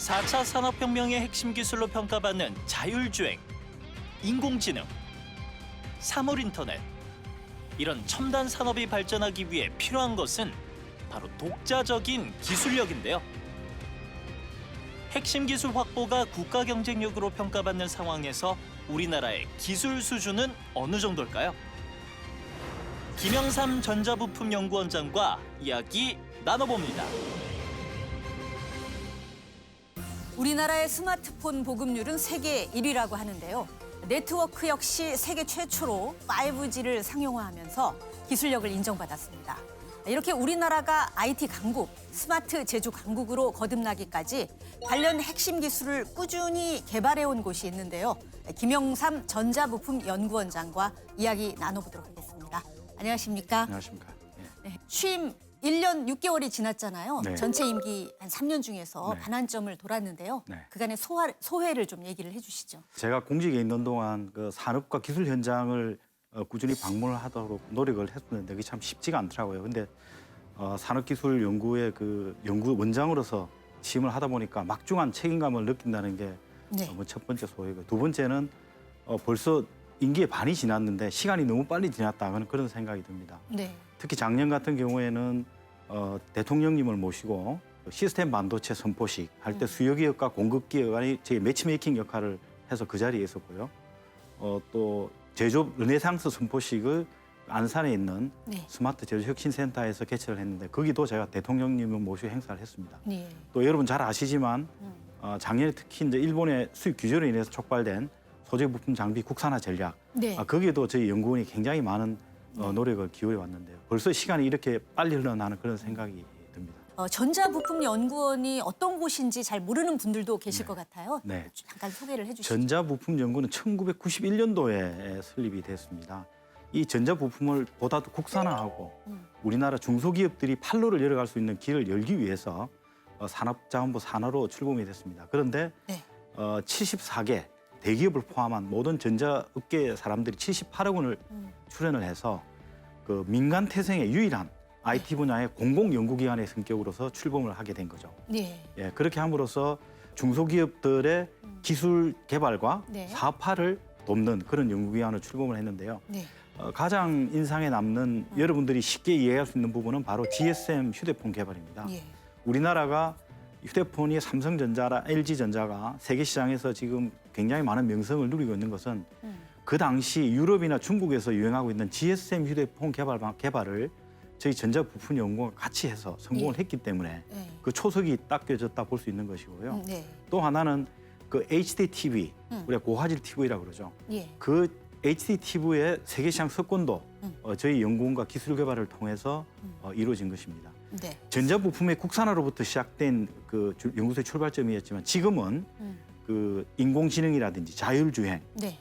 4차 산업혁명의 핵심 기술로 평가받는 자율주행, 인공지능, 사물인터넷. 이런 첨단 산업이 발전하기 위해 필요한 것은 바로 독자적인 기술력인데요. 핵심 기술 확보가 국가 경쟁력으로 평가받는 상황에서 우리나라의 기술 수준은 어느 정도일까요? 김영삼 전자부품연구원장과 이야기 나눠봅니다. 우리나라의 스마트폰 보급률은 세계 1위라고 하는데요. 네트워크 역시 세계 최초로 5G를 상용화하면서 기술력을 인정받았습니다. 이렇게 우리나라가 IT 강국, 스마트 제조 강국으로 거듭나기까지 관련 핵심 기술을 꾸준히 개발해온 곳이 있는데요. 김영삼 전자부품연구원장과 이야기 나눠보도록 하겠습니다. 안녕하십니까? 안녕하십니까. 네, 취임 1년 6개월이 지났잖아요. 네. 전체 임기 한 3년 중에서 네. 반환점을 돌았는데요. 네. 그간의 소회를 좀 얘기를 해주시죠. 제가 공직에 있는 동안 그 산업과 기술 현장을 꾸준히 방문을 하도록 노력을 했었는데 그게 참 쉽지가 않더라고요. 근데 산업기술연구의 그 연구 원장으로서 취임을 하다 보니까 막중한 책임감을 느낀다는 게 네. 첫 번째 소회고요. 두 번째는 벌써 임기의 반이 지났는데 시간이 너무 빨리 지났다 그런 생각이 듭니다. 네. 특히 작년 같은 경우에는 대통령님을 모시고 시스템 반도체 선포식 할 때 수요기업과 공급기업이 저희 매치메이킹 역할을 해서 그 자리에 있었고요. 또 제조업 르네상스 선포식을 안산에 있는 네. 스마트 제조혁신센터에서 개최를 했는데 거기도 제가 대통령님을 모시고 행사를 했습니다. 네. 또 여러분 잘 아시지만 작년에 특히 이제 일본의 수입 규제로 인해서 촉발된 소재 부품 장비 국산화 전략 네. 거기에도 저희 연구원이 굉장히 많은 노력을 기울여 왔는데요. 벌써 시간이 이렇게 빨리 흘러나는 그런 생각이 듭니다. 전자부품연구원이 어떤 곳인지 잘 모르는 분들도 계실 것 같아요. 네. 잠깐 소개를 해주시죠. 전자부품연구는 1991년도에 설립이 됐습니다. 이 전자부품을 보다 더 국산화하고 우리나라 중소기업들이 판로를 열어갈 수 있는 길을 열기 위해서 산업자원부 산하로 출범이 됐습니다. 그런데 네. 74개 대기업을 포함한 모든 전자업계 사람들이 78억 원을 출연을 해서 그 민간 태생의 유일한 IT 분야의 공공연구기관의 성격으로서 출범을 하게 된 거죠. 네. 예, 그렇게 함으로써 중소기업들의 기술 개발과 네. 사업화를 돕는 그런 연구기관을 출범을 했는데요. 네. 가장 인상에 남는 여러분들이 쉽게 이해할 수 있는 부분은 바로 GSM 휴대폰 개발입니다. 예. 우리나라가 휴대폰이 삼성전자라 LG전자가 세계 시장에서 지금 굉장히 많은 명성을 누리고 있는 것은 그 당시 유럽이나 중국에서 유행하고 있는 GSM 휴대폰 개발을 저희 전자부품연구가 같이 해서 성공을 예. 했기 때문에 네. 그 초석이 닦여졌다 볼 수 있는 것이고요. 네. 또 하나는 그 HD TV, 우리가 고화질 TV라고 그러죠. 예. 그 HD TV의 세계 시장 석권도 저희 연구원과 기술 개발을 통해서 이루어진 것입니다. 네. 전자부품의 국산화로부터 시작된 그 연구소의 출발점이었지만 지금은 그 인공지능이라든지 자율주행, 네.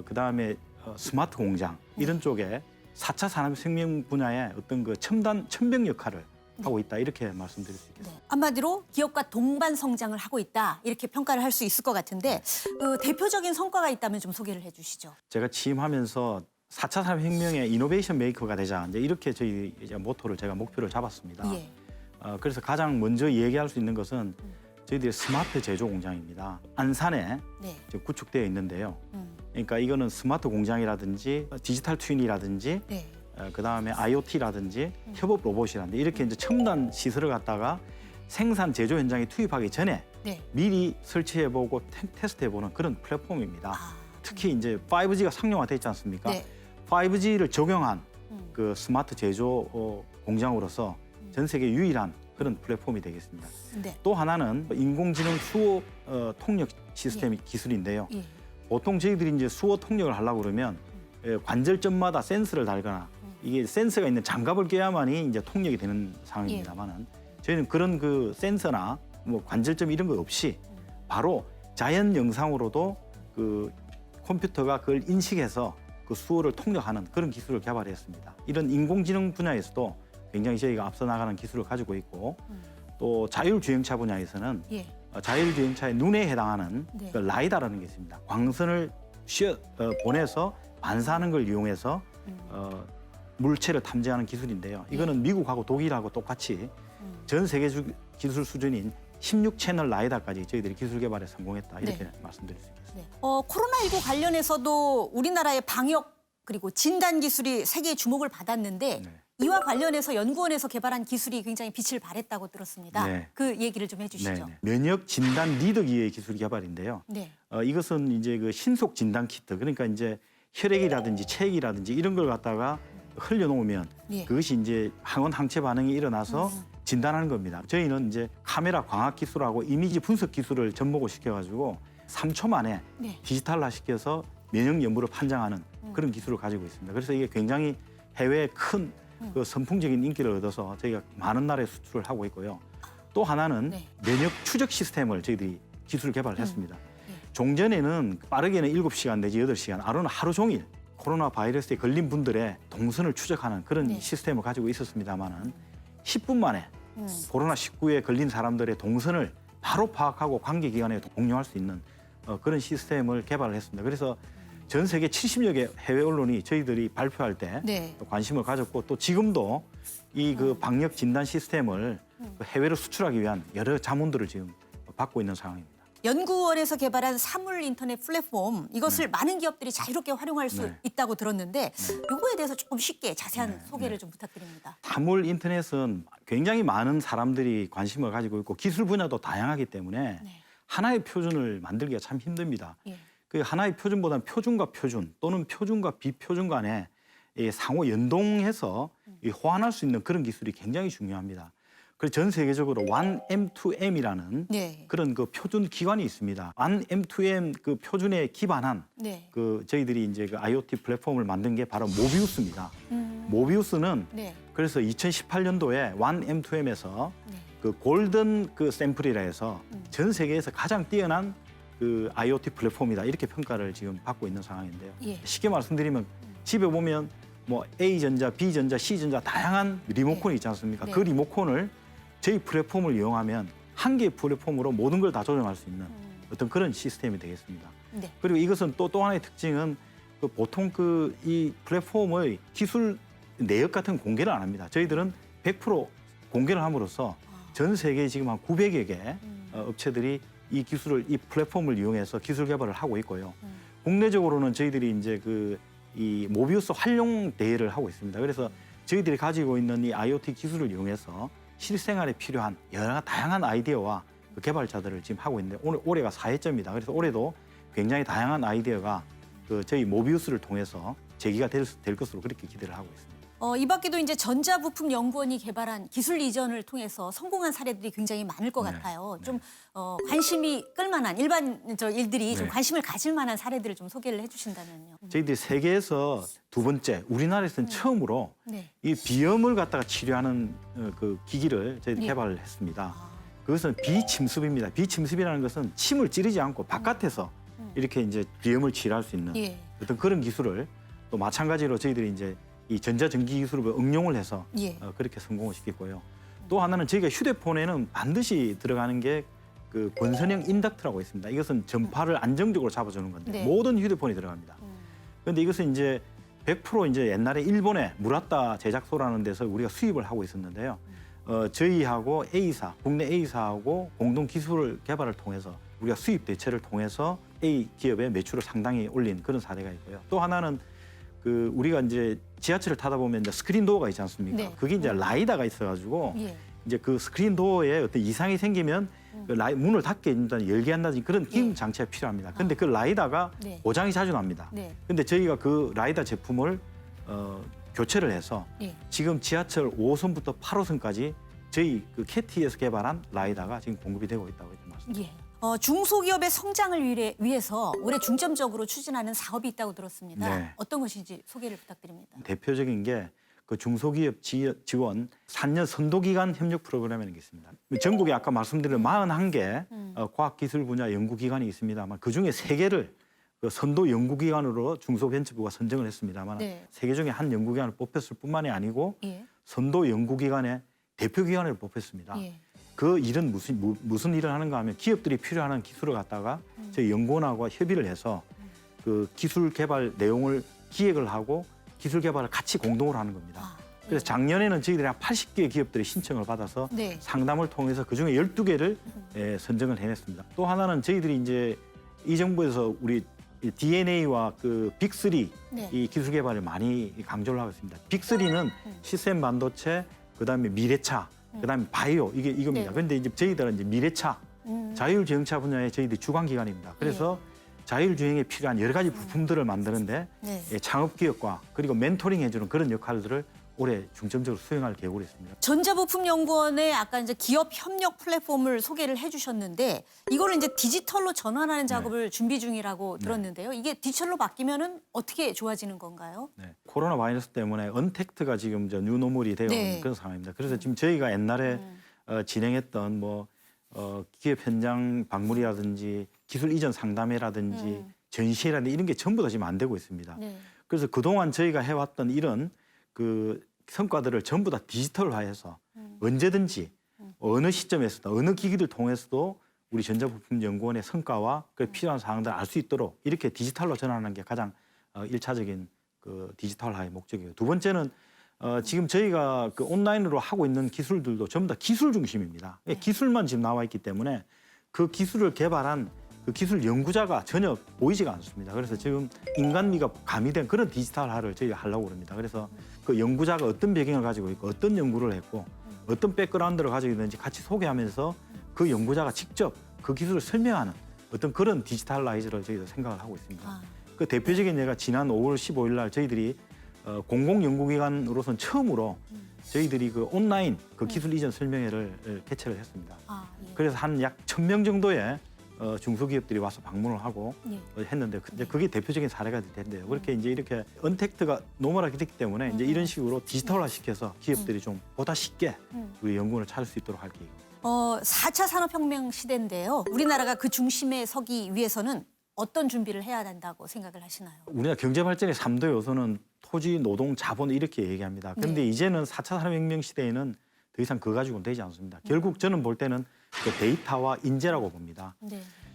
그다음에 스마트 공장 이런 쪽에 4차 산업혁명 분야의 어떤 그 천병 역할을 하고 있다 이렇게 말씀드릴 수 있겠습니다. 네. 한마디로 기업과 동반 성장을 하고 있다 이렇게 평가를 할 수 있을 것 같은데 대표적인 성과가 있다면 좀 소개를 해주시죠. 제가 취임하면서 4차 산업혁명의 이노베이션 메이커가 되자 이렇게 저희 이제 모토를 제가 목표를 잡았습니다. 예. 그래서 가장 먼저 얘기할 수 있는 것은 저희들의 스마트 제조 공장입니다. 안산에 네. 지금 구축되어 있는데요. 그러니까 이거는 스마트 공장이라든지 디지털 트윈이라든지 네. 그다음에 IoT라든지 협업 로봇이라든지 이렇게 이제 첨단 시설을 갖다가 생산 제조 현장에 투입하기 전에 네. 미리 설치해보고 테스트해보는 그런 플랫폼입니다. 아, 특히 이제 5G가 상용화돼 있지 않습니까? 네. 5G를 적용한 그 스마트 제조 공장으로서 전 세계 유일한 그런 플랫폼이 되겠습니다. 네. 또 하나는 인공지능 수호 통역 시스템 기술인데요. 예. 보통 저희들이 이제 수호 통역을 하려고 그러면 관절점마다 센서를 달거나 이게 센서가 있는 장갑을 껴야만이 이제 통역이 되는 상황입니다만은 저희는 그런 그 센서나 뭐 관절점 이런 거 없이 바로 자연 영상으로도 그 컴퓨터가 그걸 인식해서 그 수호를 통역하는 그런 기술을 개발했습니다. 이런 인공지능 분야에서도 굉장히 저희가 앞서 나가는 기술을 가지고 있고 또 자율주행차 분야에서는 예. 자율주행차의 눈에 해당하는 네. 그 라이다라는 게 있습니다. 광선을 보내서 반사하는 걸 이용해서 물체를 탐지하는 기술인데요. 이거는 미국하고 독일하고 똑같이 전 세계 기술 수준인 16채널 라이다까지 저희들이 기술 개발에 성공했다 이렇게 네. 말씀드릴 수 있겠습니다. 네. 코로나19 관련해서도 우리나라의 방역 그리고 진단 기술이 세계의 주목을 받았는데 네. 이와 관련해서 연구원에서 개발한 기술이 굉장히 빛을 발했다고 들었습니다. 네. 그 얘기를 좀 해주시죠. 네. 면역 진단 리더기의 기술 개발인데요. 네. 이것은 이제 그 신속 진단 키트, 그러니까 이제 혈액이라든지 체액이라든지 이런 걸 갖다가 흘려놓으면 예. 그것이 이제 항원 항체 반응이 일어나서 진단하는 겁니다. 저희는 이제 카메라 광학 기술하고 이미지 분석 기술을 접목을 시켜가지고 3초 만에 네. 디지털화 시켜서 면역 연부를 판정하는 그런 기술을 가지고 있습니다. 그래서 이게 굉장히 해외에 큰 그 선풍적인 인기를 얻어서 저희가 많은 나라에 수출을 하고 있고요. 또 하나는 네. 면역 추적 시스템을 저희들이 기술 개발을 했습니다. 네. 종전에는 빠르게는 7시간 내지 8시간, 아로는 하루 종일 코로나 바이러스에 걸린 분들의 동선을 추적하는 그런 네. 시스템을 가지고 있었습니다마는 10분 만에 음. 코로나19에 걸린 사람들의 동선을 바로 파악하고 관계기관에 공유할 수 있는 그런 시스템을 개발을 했습니다. 그래서 전 세계 70여 개 해외 언론이 저희들이 발표할 때 네. 또 관심을 가졌고 또 지금도 이 그 방역 진단 시스템을 해외로 수출하기 위한 여러 자문들을 지금 받고 있는 상황입니다. 연구원에서 개발한 사물 인터넷 플랫폼 이것을 많은 기업들이 자유롭게 활용할 수 네. 있다고 들었는데 이거에 대해서 조금 쉽게 자세한 소개를 좀 부탁드립니다. 사물 인터넷은 굉장히 많은 사람들이 관심을 가지고 있고 기술 분야도 다양하기 때문에 네. 하나의 표준을 만들기가 참 힘듭니다. 예. 그 하나의 표준보다는 표준과 표준 또는 표준과 비표준 간에 이 상호 연동해서 이 호환할 수 있는 그런 기술이 굉장히 중요합니다. 그래서 전 세계적으로 1M2M이라는 네. 그런 그 표준 기관이 있습니다. 1M2M 그 표준에 기반한 네. 그 저희들이 이제 그 IoT 플랫폼을 만든 게 바로 모비우스입니다. 모비우스는 네. 그래서 2018년도에 1M2M에서 네. 그 골든 그 샘플이라 해서 전 세계에서 가장 뛰어난 그 IoT 플랫폼이다 이렇게 평가를 지금 받고 있는 상황인데요. 예. 쉽게 말씀드리면 집에 보면 뭐 A전자, B전자, C전자 다양한 리모컨이 있지 않습니까? 네. 그 리모컨을 저희 플랫폼을 이용하면 한 개의 플랫폼으로 모든 걸 다 조정할 수 있는 어떤 그런 시스템이 되겠습니다. 네. 그리고 이것은 또 하나의 특징은 그 보통 그 이 플랫폼의 기술 내역 같은 공개를 안 합니다. 저희들은 100% 공개를 함으로써 전 세계 지금 한 900여 개 업체들이 이 기술을 이 플랫폼을 이용해서 기술 개발을 하고 있고요. 국내적으로는 저희들이 이제 그 이 모비우스 활용 대회를 하고 있습니다. 그래서 저희들이 가지고 있는 이 IoT 기술을 이용해서 실생활에 필요한 여러 다양한 아이디어와 그 개발자들을 지금 하고 있는데 올해가 4회째입니다. 그래서 올해도 굉장히 다양한 아이디어가 그 저희 모비우스를 통해서 제기가 될 것으로 그렇게 기대를 하고 있습니다. 이 밖에도 이제 전자부품연구원이 개발한 기술 이전을 통해서 성공한 사례들이 굉장히 많을 것 네. 같아요. 좀 관심이 끌만한 일반 일들이 좀 네. 관심을 가질 만한 사례들을 좀 소개를 해주신다면요. 저희들이 세계에서 두 번째, 우리나라에서는 처음으로 네. 이 비염을 갖다가 치료하는 그 기기를 저희들이 예. 개발을 했습니다. 그것은 비침습입니다. 비침습이라는 것은 침을 찌르지 않고 바깥에서 이렇게 이제 비염을 치료할 수 있는 예. 어떤 그런 기술을 또 마찬가지로 저희들이 이제 이 전자전기 기술을 응용을 해서 예. 그렇게 성공을 시켰고요. 또 하나는 저희가 휴대폰에는 반드시 들어가는 게 그 권선형 인덕트라고 있습니다. 이것은 전파를 안정적으로 잡아주는 건데 네. 모든 휴대폰이 들어갑니다. 그런데 이것은 이제 100% 이제 옛날에 일본의 무라타 제작소라는 데서 우리가 수입을 하고 있었는데요. 저희하고 A사, 국내 A사하고 공동 기술 개발을 통해서 우리가 수입 대체를 통해서 A 기업의 매출을 상당히 올린 그런 사례가 있고요. 또 하나는 그 우리가 이제 지하철을 타다 보면 이제 스크린 도어가 있지 않습니까? 네. 그게 이제 라이다가 있어가지고 예. 이제 그 스크린 도어에 어떤 이상이 생기면 그 문을 닫게 해준다든지 열게 한다든지 그런 기능 장치가 필요합니다. 근데 그 라이다가 네. 고장이 자주 납니다. 네. 근데 저희가 그 라이다 제품을 교체를 해서 예. 지금 지하철 5호선부터 8호선까지 저희 그 캐티에서 개발한 라이다가 지금 공급이 되고 있다고 이렇게 말씀드립니다. 예. 중소기업의 성장을 위해서 올해 중점적으로 추진하는 사업이 있다고 들었습니다. 네. 어떤 것인지 소개를 부탁드립니다. 대표적인 게 그 중소기업 지원 3년 선도기간 협력 프로그램이라는 게 있습니다. 전국에 아까 말씀드린 41개 과학기술 분야 연구기관이 있습니다만 그중에 3개를 그 선도 연구기관으로 중소벤처부가 선정을 했습니다만 네. 3개 중에 한 연구기관을 뽑혔을 뿐만이 아니고 예. 선도 연구기관의 대표기관을 뽑혔습니다. 예. 그 일은 무슨 일을 하는가 하면 기업들이 필요한 기술을 갖다가 저희 연구원하고 협의를 해서 그 기술 개발 내용을 기획을 하고 기술 개발을 같이 공동으로 하는 겁니다. 그래서 작년에는 저희들이 한 80개 기업들이 신청을 받아서 네. 상담을 통해서 그중에 12개를 선정을 해냈습니다. 또 하나는 저희들이 이제 이 정부에서 우리 DNA와 그 빅3 네. 이 기술 개발을 많이 강조를 하고 있습니다. 빅3는 시스템 반도체, 그다음에 미래차, 그다음에 바이오 이겁니다. 네. 그런데 이제 저희들은 이제 미래차, 자율주행차 분야에 저희들이 주관 기관입니다. 그래서 자율주행에 필요한 여러 가지 부품들을 만드는데 네. 창업 기업과 그리고 멘토링 해주는 그런 역할들을 올해 중점적으로 수행할 계획으로 있습니다. 전자부품연구원의 아까 이제 기업 협력 플랫폼을 소개를 해주셨는데 이거를 이제 디지털로 전환하는 작업을 준비 중이라고 들었는데요. 이게 디지털로 바뀌면은 어떻게 좋아지는 건가요? 네. 코로나 바이러스 때문에 언택트가 지금 뉴노멀이 되어 있는 네. 그런 상황입니다. 그래서 지금 저희가 옛날에 진행했던 기업 현장 방문이라든지 기술 이전 상담회라든지 전시회라든지 이런 게 전부 다 지금 안 되고 있습니다. 네. 그래서 그동안 저희가 해왔던 이런 그 성과들을 전부 다 디지털화해서 언제든지 어느 시점에서도 어느 기기를 통해서도 우리 전자부품연구원의 성과와 그 필요한 사항들을 알 수 있도록 이렇게 디지털로 전환하는 게 가장 일차적인 그 디지털화의 목적이에요. 두 번째는 지금 저희가 그 온라인으로 하고 있는 기술들도 전부 다 기술 중심입니다. 기술만 지금 나와 있기 때문에 그 기술을 개발한 그 기술 연구자가 전혀 보이지가 않습니다. 그래서 지금 인간미가 가미된 그런 디지털화를 저희가 하려고 합니다. 그래서 그 연구자가 어떤 배경을 가지고 있고 어떤 연구를 했고 어떤 백그라운드를 가지고 있는지 같이 소개하면서 그 연구자가 직접 그 기술을 설명하는 어떤 그런 디지털라이즈를 저희가 생각을 하고 있습니다. 그 대표적인 예가 지난 5월 15일 날 저희들이 공공연구기관으로서는 처음으로 저희들이 그 온라인 그 기술 이전 설명회를 개최를 했습니다. 그래서 한 약 1,000명 정도의 중소기업들이 와서 방문을 하고 했는데 그게 대표적인 사례가 될 텐데요. 그렇게 이제 이렇게 언택트가 노멀하게 됐기 때문에 이제 이런 식으로 디지털화 시켜서 기업들이 좀 보다 쉽게 우리 연구원을 찾을 수 있도록 할 계획입니다. 4차 산업혁명 시대인데요. 우리나라가 그 중심에 서기 위해서는 어떤 준비를 해야 된다고 생각을 하시나요? 우리나라 경제 발전의 3대 요소는 토지, 노동, 자본 이렇게 얘기합니다. 그런데 이제는 4차 산업혁명 시대에는 더 이상 그거 가지고는 되지 않습니다. 결국 저는 볼 때는 그 데이터와 인재라고 봅니다.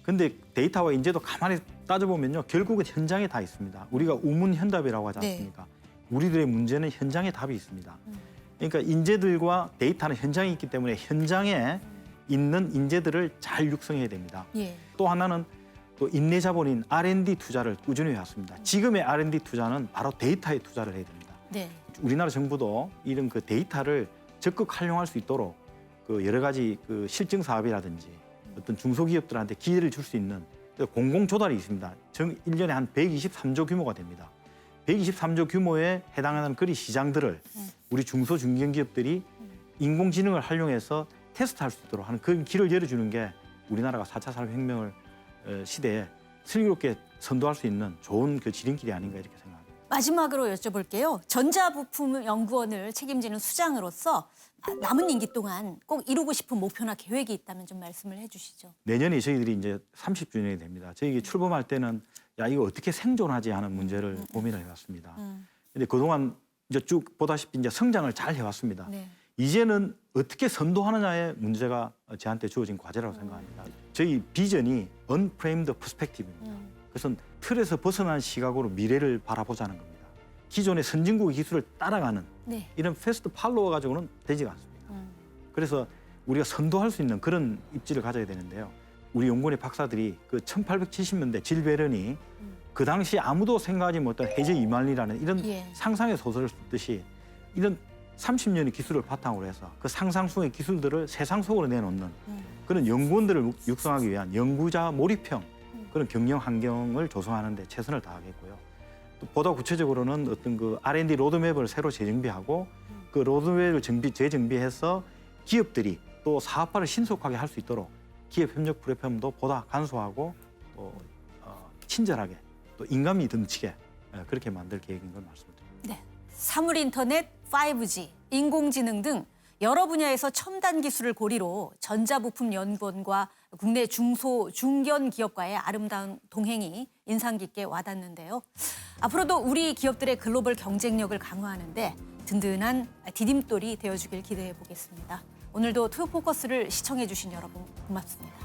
근데 데이터와 인재도 가만히 따져보면요. 결국은 현장에 다 있습니다. 우리가 우문현답이라고 하지 않습니까? 우리들의 문제는 현장에 답이 있습니다. 그러니까 인재들과 데이터는 현장에 있기 때문에 현장에 있는 인재들을 잘 육성해야 됩니다. 또 하나는 또 인내 자본인 R&D 투자를 꾸준히 해왔습니다. 지금의 R&D 투자는 바로 데이터에 투자를 해야 됩니다. 우리나라 정부도 이런 그 데이터를 적극 활용할 수 있도록 그 여러 가지 그 실증 사업이라든지 어떤 중소기업들한테 기회를 줄 수 있는 공공 조달이 있습니다. 1년에 한 123조 규모가 됩니다. 123조 규모에 해당하는 그리 시장들을 우리 중소 중견기업들이 인공지능을 활용해서 테스트할 수 있도록 하는 그런 길을 열어주는 게 우리나라가 4차 산업혁명을 시대에 슬기롭게 선도할 수 있는 좋은 그 지름길이 아닌가 이렇게 생각합니다. 마지막으로 여쭤볼게요. 전자부품연구원을 책임지는 수장으로서 남은 임기 동안 꼭 이루고 싶은 목표나 계획이 있다면 좀 말씀을 해주시죠. 내년에 저희들이 이제 30주년이 됩니다. 저희 출범할 때는 야 이거 어떻게 생존하지 하는 문제를 고민을 해왔습니다. 근데 그동안 이제 쭉 보다시피 이제 성장을 잘 해왔습니다. 이제는 어떻게 선도하느냐의 문제가 저한테 주어진 과제라고 생각합니다. 저희 비전이 unframed perspective입니다. 그래서 틀에서 벗어난 시각으로 미래를 바라보자는 겁니다. 기존의 선진국의 기술을 따라가는 이런 패스트 팔로워 가지고는 되지가 않습니다. 그래서 우리가 선도할 수 있는 그런 입지를 가져야 되는데요. 우리 연구원의 박사들이 그 1870년대 질 베른이 그 당시 아무도 생각하지 못한 해저 이말리라는 이런 상상의 소설을 썼듯이 이런 30년의 기술을 바탕으로 해서 그 상상 속의 기술들을 세상 속으로 내놓는 그런 연구원들을 육성하기 위한 연구자 몰입형 그런 경영 환경을 조성하는 데 최선을 다하겠고요. 또 보다 구체적으로는 어떤 그 R&D 로드맵을 새로 재정비하고 그 로드맵을 재정비해서 기업들이 또 사업화를 신속하게 할 수 있도록 기업 협력 플랫폼도 보다 간소하고 또 친절하게 또 인간미 넘치게 그렇게 만들 계획인 걸 말씀드립니다. 사물인터넷, 5G, 인공지능 등 여러 분야에서 첨단 기술을 고리로 전자부품연구원과 국내 중소, 중견 기업과의 아름다운 동행이 인상 깊게 와닿는데요. 앞으로도 우리 기업들의 글로벌 경쟁력을 강화하는데 든든한 디딤돌이 되어주길 기대해 보겠습니다. 오늘도 투포커스를 시청해 주신 여러분 고맙습니다.